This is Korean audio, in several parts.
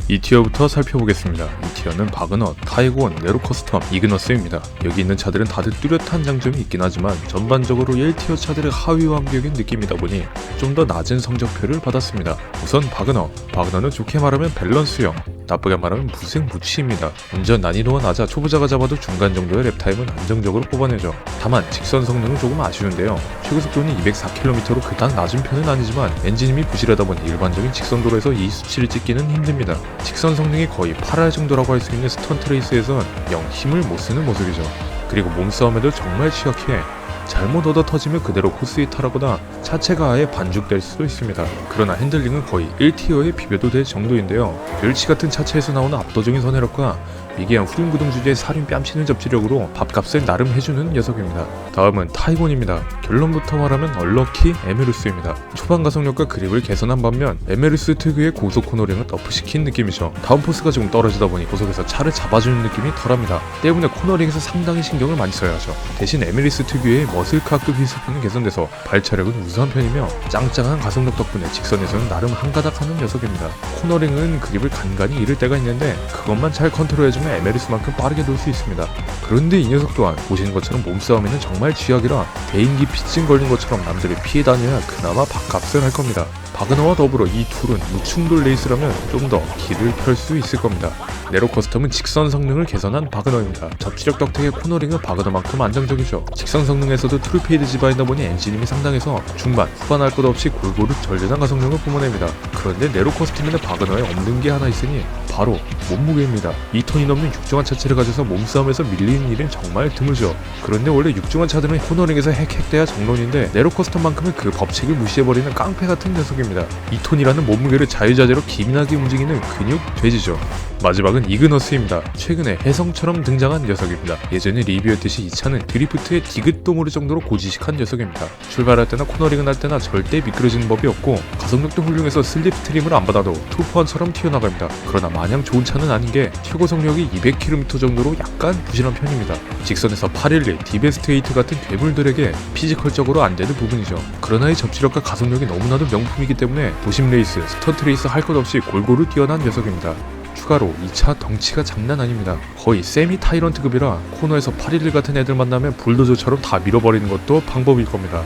2티어부터 살펴보겠습니다. 2티어는 바그너, 타이곤, 네로 커스텀, 이그너스입니다. 여기 있는 차들은 다들 뚜렷한 장점이 있긴 하지만 전반적으로 1티어 차들의 하위와 함격인 느낌이다 보니 좀 더 낮은 성적표를 받았습니다. 우선 바그너는 좋게 말하면 밸런스형, 나쁘게 말하면 무색무취입니다. 운전 난이도가 낮아 초보자가 잡아도 중간 정도의 랩타임은 안정적으로 뽑아내죠. 다만 직선 성능은 조금 아쉬운데요. 최고속도는 204km로 그닥 낮은 편은 아니지만 엔진음이 부실하다 보니 일반적인 직선도로에서 이 수치를 찍기는 힘듭니다. 직선 성능이 거의 8할 정도라고 할 수 있는 스턴트 레이스에선 영 힘을 못 쓰는 모습이죠. 그리고 몸싸움에도 정말 취약해 잘못 얻어 터지면 그대로 코스 이탈하거나 차체가 아예 반죽될 수도 있습니다. 그러나 핸들링은 거의 1티어에 비벼도 될 정도인데요. 멸치 같은 차체에서 나오는 압도적인 선회력과 미개한 후륜구동 주제의 사륜 뺨치는 접지력으로 밥값을 나름 해주는 녀석입니다. 다음은 타이곤입니다. 결론부터 말하면 얼럭키 에메루스입니다. 초반 가속력과 그립을 개선한 반면 에메루스 특유의 고속 코너링을 너프시킨 느낌이죠. 다운포스가 조금 떨어지다 보니 고속에서 차를 잡아주는 느낌이 덜합니다. 때문에 코너링에서 상당히 신경을 많이 써야 하죠. 대신 에메루스 특유의 머슬카급 휘스프는 개선돼서 발차력은 우수한 편이며 짱짱한 가속력 덕분에 직선에서는 나름 한가닥하는 녀석입니다. 코너링은 그립을 간간히 잃을 때가 있는데 그것만 잘 컨트롤해주면 에메루스만큼 빠르게 돌 수 있습니다. 그런데 이 녀석 또한 보시는 것처럼 몸싸움에는 정말 쥐약이라 대인기 피증 걸린 것처럼 남들을 피해 다녀야 그나마 밥값을 할 겁니다. 바그너와 더불어 이 둘은 우충돌 레이스라면 좀 더 길을 펼 수 있을 겁니다. 네로 커스텀은 직선 성능을 개선한 바그너입니다. 접지력 덕택의 코너링은 바그너만큼 안정적이죠. 직선 성능에서도 트루페이드 지바이다 보니 엔진힘이 상당해서 중반, 후반 할 것 없이 골고루 절전한 가속력을 뿜어냅니다. 그런데 네로 커스텀에는 바그너에 없는 게 하나 있으니 바로 몸무게입니다. 2톤이 넘는 육중한 차체를 가져서 몸싸움에서 밀리는 일은 정말 드물죠. 그런데 원래 육중한 차들은 코너링에서 헥헥대야 정론인데 네로 커스텀만큼은 그 법칙을 무시해버리는 깡패 같은 녀석입니다. 2톤이라는 몸무게를 자유자재로 기민하게 움직이는 근육 돼지죠. 마지막은 이그너스입니다. 최근에 혜성처럼 등장한 녀석입니다. 예전에 리뷰했듯이 이 차는 드리프트에 디귿도 모를 정도로 고지식한 녀석입니다. 출발할 때나 코너링을 할 때나 절대 미끄러지는 법이 없고 가속력도 훌륭해서 슬립 스트림을 안 받아도 투펀처럼 튀어나갑니다. 그러나 마냥 좋은 차는 아닌 게 최고 속력이 200km 정도로 약간 부실한 편입니다. 직선에서 811, 디베스트 8 같은 괴물들에게 피지컬적으로 안 되는 부분이죠. 그러나 이 접지력과 가속력이 너무나도 명품이기 때문에 도심 레이스, 스턴트 레이스 할 것 없이 골고루 뛰어난 녀석입니다. 추가로 이 차 덩치가 장난 아닙니다. 거의 세미 타이런트급이라 코너에서 811 같은 애들 만나면 불도저처럼 다 밀어버리는 것도 방법일 겁니다.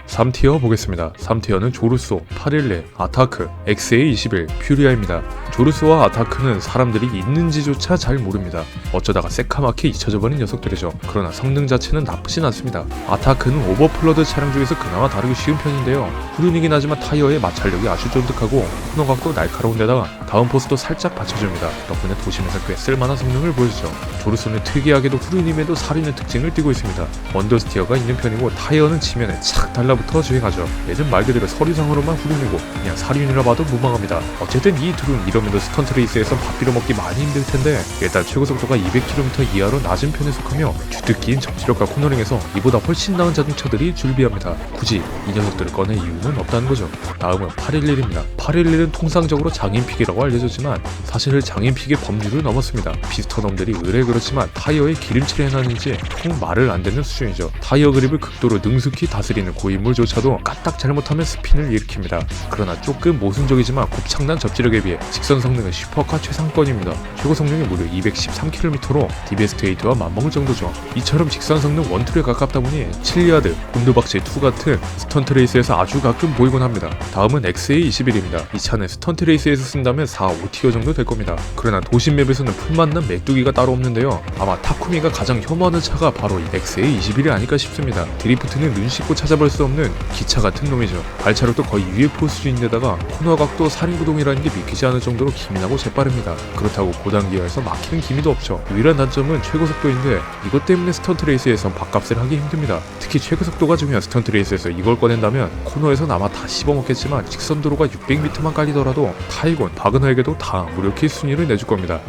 3티어 보겠습니다. 3티어는 조르소, 811, 아타크, XA21, 퓨리아입니다. 조르소와 아타크는 사람들이 있는지조차 잘 모릅니다. 어쩌다가 새카맣게 잊혀져버린 녀석들이죠. 그러나 성능 자체는 나쁘진 않습니다. 아타크는 오버플러드 차량 중에서 그나마 다루기 쉬운 편인데요. 후륜이긴 하지만 타이어의 마찰력이 아주 쫀득하고 코너각도 날카로운 데다가 다운포스도 살짝 받쳐줍니다. 덕분에 도심에서 꽤 쓸만한 성능을 보여주죠. 조르소는 특이하게도 후륜임에도 사륜의 특징을 띠고 있습니다. 언더스티어가 있는 편이고 타이어는 지면에 착 달라붙어 주행하죠. 예전 말 그대로 서류상으로만 후륜이고 그냥 사륜이라 봐도 무방합니다. 어쨌든 이 둘은 이러면도 스턴트 레이스에서 밥 빌어먹기 많이 힘들 텐데 일단 최고 속도가 200km 이하로 낮은 편에 속하며 주특기인 접지력과 코너링에서 이보다 훨씬 나은 자동차들이 줄비합니다. 굳이 이 녀석들을 꺼낼 이유는 없다는 거죠. 다음은 811입니다. 811은 통상적으로 장인픽이라고 알려졌지만 사실 장인픽의 범주를 넘었습니다. 피스터놈들이 의뢰 그렇지만 타이어에 기름칠을 해놨는지 통 말을 안 듣는 수준이죠. 타이어 그립을 극도로 능숙히 다스리는 고인물조차도 까딱 잘못하면 스핀을 일으킵니다. 그러나 조금 모순적이지만 곱창난 접지력에 비해 직선 성능은 슈퍼카 최상권입니다. 최고 성능이 무려 213km로 디베스트 8와 맞먹을 정도죠. 이처럼 직선 성능 1,2에 가깝다 보니 칠리아드, 곤드박시2 같은 스턴트 레이스에서 아주 가끔 보이곤 합니다. 다음은 XA21입니다. 이 차는 스턴트 레이스에서 쓴다면 4, 5티어 정도 될 겁니다. 그러나 도심 맵에서는 풀만남 메뚜기가 따로 없는데요. 아마 타쿠미가 가장 혐오하는 차가 바로 이 XA21이 아닐까 싶습니다. 드리프트는 눈 씻고 찾아볼 수 없는 기차 같은 놈이죠. 발차력도 거의 UFO 수준인데다가 코너각도 살인구동이라는 게 믿기지 않을 정도로 기민하고 재빠릅니다. 그렇다고 고단기어에서 막히는 기미도 없죠. 유일한 단점은 최고속도인데 이것 때문에 스턴트 레이스에선 밥값을 하기 힘듭니다. 특히 최고속도가 중요한 스턴트 레이스에서 이걸 꺼낸다면 코너에선 아마 다 씹어먹겠지만 직선도로가 600m만 깔리더라도 타이곤, 바그너에게도 다 무력히 순위를 내줄 겁니다.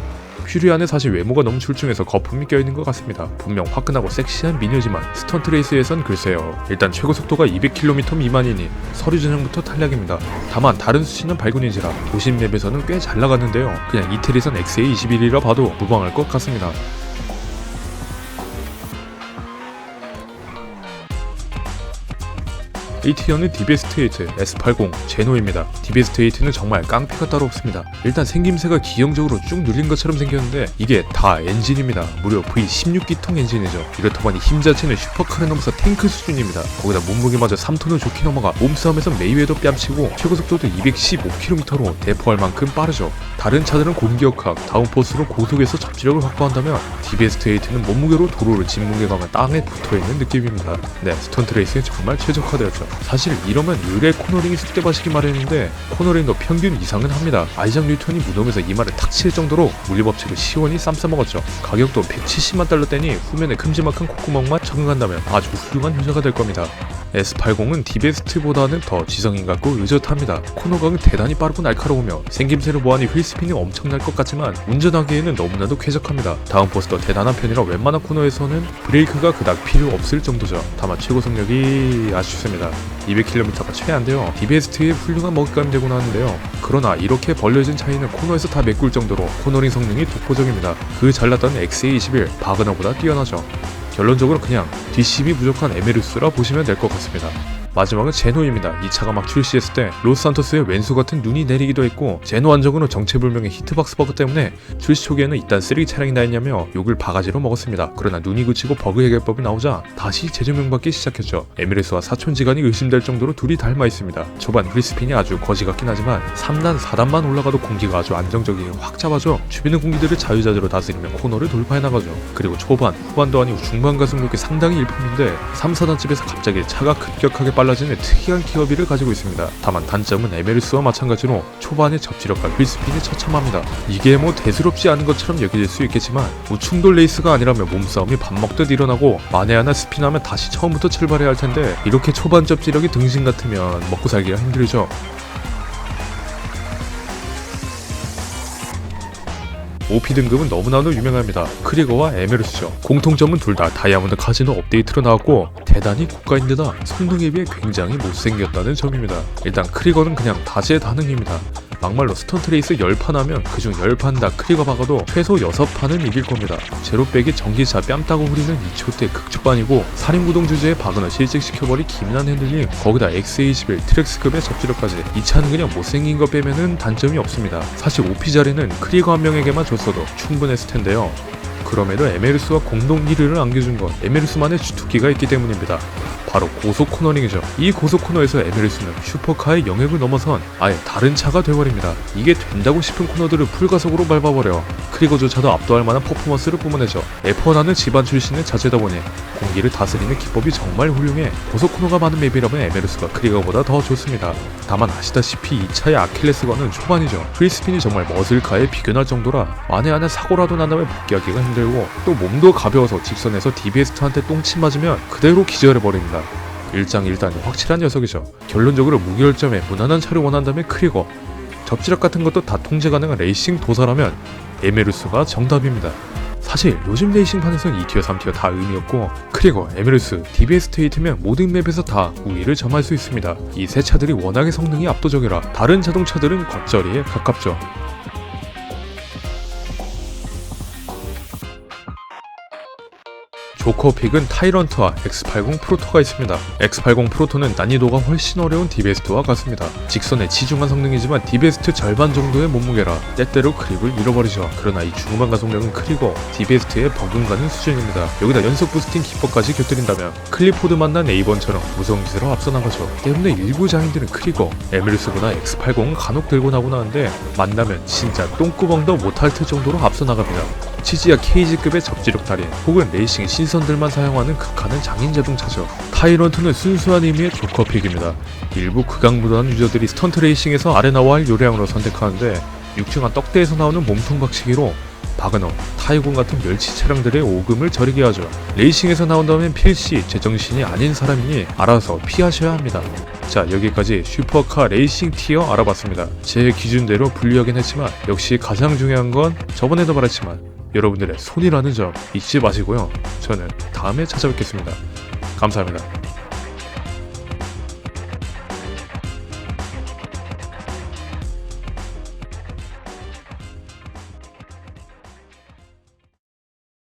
퓨리아는 사실 외모가 너무 출중해서 거품이 껴있는 것 같습니다. 분명 화끈하고 섹시한 미녀지만 스턴트 레이스에선 글쎄요. 일단 최고속도가 200km 미만이니 서류 전형부터 탈락입니다. 다만 다른 수치는 발군인지라 도심 맵에서는 꽤 잘 나갔는데요. 그냥 이태리선 XA21이라 봐도 무방할 것 같습니다. A티어는 DBS8, S80, 제노입니다. DBS8는 정말 깡패가 따로 없습니다. 일단 생김새가 기형적으로 쭉 눌린 것처럼 생겼는데 이게 다 엔진입니다. 무려 V16기통 엔진이죠. 이렇다 보니 힘 자체는 슈퍼카를 넘어서 탱크 수준입니다. 거기다 몸무게마저 3톤을 좋게 넘어가 몸싸움에서 메이웨더 뺨치고 최고속도도 215km로 대포할 만큼 빠르죠. 다른 차들은 공기역학, 다운포스로 고속에서 접지력을 확보한다면 DBS8는 몸무게로 도로를 짓뭉개가면 땅에 붙어있는 느낌입니다. 네, 스턴트 레이스에 정말 최적화되었죠. 사실 이러면 의뢰 코너링이 쑥대밭이기 마련인데 코너링도 평균 이상은 합니다. 아이작 뉴턴이 무덤에서 이마를 탁 칠 정도로 물리법칙을 시원히 쌈싸먹었죠. 가격도 170만 달러대니 후면에 큼지막한 콧구멍만 적응한다면 아주 훌륭한 효자가 될 겁니다. S80은 DBS2보다는 더 지성인 같고 의젓합니다. 코너각은 대단히 빠르고 날카로우며 생김새를 보아하니 휠스핀이 엄청날 것 같지만 운전하기에는 너무나도 쾌적합니다. 다운포스도 대단한 편이라 웬만한 코너에서는 브레이크가 그닥 필요 없을 정도죠. 다만 최고 속력이 아쉽습니다. 200km가 최대인데요. DBS2의 훌륭한 먹잇감이 되곤 하는데요. 그러나 이렇게 벌려진 차이는 코너에서 다 메꿀 정도로 코너링 성능이 독보적입니다. 그 잘났던 XA21 바그너보다 뛰어나죠. 결론적으로 그냥 뒷심이 부족한 에메르스라 보시면 될 것 같습니다. 마지막은 제노입니다. 이 차가 막 출시했을 때 로스산토스의 왼수 같은 눈이 내리기도 했고 제노 안정으로 정체불명의 히트박스 버그 때문에 출시 초기에는 이딴 쓰레기 차량이나 했냐며 욕을 바가지로 먹었습니다. 그러나 눈이 그치고 버그 해결법이 나오자 다시 재조명받기 시작했죠. 에미레스와 사촌지간이 의심될 정도로 둘이 닮아 있습니다. 초반 휠스핀이 아주 거지 같긴 하지만 3단 4단만 올라가도 공기가 아주 안정적이게 확 잡아줘 주변의 공기들을 자유자재로 다스리며 코너를 돌파해 나가죠. 그리고 초반, 후반도 아니고 중반 가속력이 상당히 일품인데 3, 4단집에서 갑자기 차가 급격하게 빨라지는 특이한 기어비를 가지고 있습니다. 다만 단점은 에메르스와 마찬가지로 초반의 접지력과 휠스핀이 처참합니다. 이게 뭐 대수롭지 않은 것처럼 여겨질 수 있겠지만 우충돌 레이스가 아니라면 몸싸움이 밥 먹듯 일어나고 만에 하나 스피나면 다시 처음부터 출발해야 할 텐데 이렇게 초반 접지력이 등신 같으면 먹고 살기가 힘들죠. OP 등급은 너무나도 유명합니다. 크리거와 에메르스죠. 공통점은 둘 다 다이아몬드 카지노 업데이트로 나왔고 대단히 고가인 데다 성능에 비해 굉장히 못생겼다는 점입니다. 일단 크리거는 그냥 다재다능입니다. 막말로 스턴트 레이스 10판 하면 그중 10판 다 크리거 박아도 최소 6판은 이길 겁니다. 제로백이 전기차 뺨 따고 후리는 2초대 극초반이고 살인구동 주제에 바그너 실직시켜버리 기민한 핸들링 거기다 XA21 트랙스급의 접지력까지 이 차는 그냥 못생긴 거 빼면은 단점이 없습니다. 사실 OP 자리는 크리거 한 명에게만 줬어도 충분했을 텐데요. 그럼에도 에메르스와 공동 1위를 안겨준 건 에메르스만의 주특기가 있기 때문입니다. 바로 고속 코너링이죠. 이 고속 코너에서 에메르스는 슈퍼카의 영역을 넘어선 아예 다른 차가 돼버립니다. 이게 된다고 싶은 코너들을 풀가속으로 밟아버려 크리거조차도 압도할 만한 퍼포먼스를 뿜어내죠. F1하는 집안 출신의 자제다 보니 공기를 다스리는 기법이 정말 훌륭해 고속 코너가 많은 맵이라면 에메르스가 크리거보다 더 좋습니다. 다만 아시다시피 이 차의 아킬레스건은 초반이죠. 휠스핀이 정말 머슬카에 비견할 정도라 만에 하나 사고라도 난다면 복귀하기가 힘들고 또 몸도 가벼워서 직선에서 DBS2한테 똥침 맞으면 그대로 기절해버립니다. 일장일단이 확실한 녀석이죠. 결론적으로 무결점에 무난한 차를 원한다면 크리거, 접지력 같은 것도 다 통제 가능한 레이싱 도사라면 에메르스가 정답입니다. 사실 요즘 레이싱판에선 2티어 3티어 다 의미 없고 크리거, 에메르스, DBS8면 모든 맵에서 다 우위를 점할 수 있습니다. 이 세 차들이 워낙에 성능이 압도적이라 다른 자동차들은 겉절이에 가깝죠. 조커픽은 타이런트와 X80 프로토가 있습니다. X80 프로토는 난이도가 훨씬 어려운 DBS2와 같습니다. 직선의 치중한 성능이지만 DBS2 절반 정도의 몸무게라 때때로 그립을 잃어버리죠. 그러나 이 중후반 가속력은 크리거, DBS2의 버금가는 수준입니다. 여기다 연속 부스팅 기법까지 곁들인다면 클리포드 만난 A1처럼 무서운 기세로 앞서 나가죠. 때문에 일부 장인들은 크리거, 에메르스보다 X80은 간혹 들고 나곤 하는데 만나면 진짜 똥구멍도 못할 듯 정도로 앞서 나갑니다. 치지아 케이지급의 접지력 달인 혹은 레이싱 신선들만 사용하는 극한의 장인 자동차죠. 타이런트는 순수한 의미의 조커픽입니다. 일부 극악무도한 유저들이 스턴트 레이싱에서 아레나와 할 요량으로 선택하는데 육중한 떡대에서 나오는 몸통 박치기로 바그너, 타이곤 같은 멸치 차량들의 오금을 저리게 하죠. 레이싱에서 나온다면 필시 제정신이 아닌 사람이니 알아서 피하셔야 합니다. 자, 여기까지 슈퍼카 레이싱 티어 알아봤습니다. 제 기준대로 분류하긴 했지만 역시 가장 중요한 건 저번에도 말했지만 여러분들의 손이라는 점 잊지 마시고요. 저는 다음에 찾아뵙겠습니다. 감사합니다.